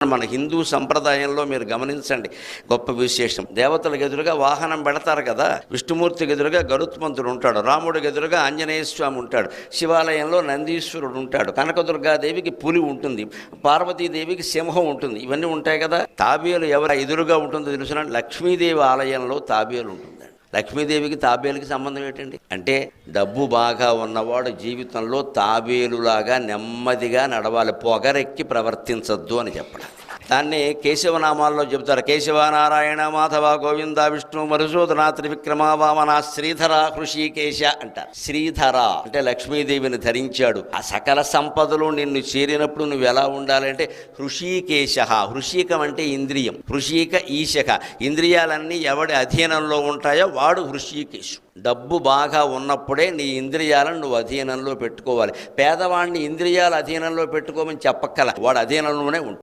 మన హిందూ సంప్రదాయంలో మీరు గమనించండి, గొప్ప విశేషం. దేవతలకు ఎదురుగా వాహనం పెడతారు కదా. విష్ణుమూర్తికి ఎదురుగా గరుత్మంతుడు ఉంటాడు, రాముడికి ఎదురుగా ఆంజనేయ స్వామి ఉంటాడు, శివాలయంలో నందీశ్వరుడు ఉంటాడు, కనకదుర్గాదేవికి పులి ఉంటుంది, పార్వతీదేవికి సింహం ఉంటుంది. ఇవన్నీ ఉంటాయి కదా. తాబేలు ఎవరు ఎదురుగా ఉంటుందో తెలుసునా? లక్ష్మీదేవి ఆలయంలో తాబేలు ఉంటుంది. లక్ష్మీదేవికి తాబేలుకి సంబంధం ఏంటండి అంటే, డబ్బు బాగా ఉన్నవాడు జీవితంలో తాబేలులాగా నెమ్మదిగా నడవాలి, పొగరెక్కి ప్రవర్తించద్దు అని చెప్పడం. దాన్ని కేశవనామాల్లో చెబుతారు. కేశవ, నారాయణ, మాధవ, గోవింద, విష్ణు, మధుసూదన, త్రివిక్రమ, వామన, శ్రీధర, హృషికేశ అంటారు. శ్రీధర అంటే లక్ష్మీదేవిని ధరించాడు. ఆ సకల సంపదలు నిన్ను చేరినప్పుడు నువ్వు ఎలా ఉండాలంటే హృషికేశ. హృషికం అంటే ఇంద్రియం, హృషిక ఈశక. ఇంద్రియాలన్నీ ఎవడి అధీనంలో ఉంటాయో వాడు హృషికేశు. డబ్బు బాగా ఉన్నప్పుడే నీ ఇంద్రియాలను నువ్వు అధీనంలో పెట్టుకోవాలి. పేదవాడిని ఇంద్రియాల అధీనంలో పెట్టుకోమని చెప్పక్కల, వాడు అధీనంలోనే ఉంటాడు.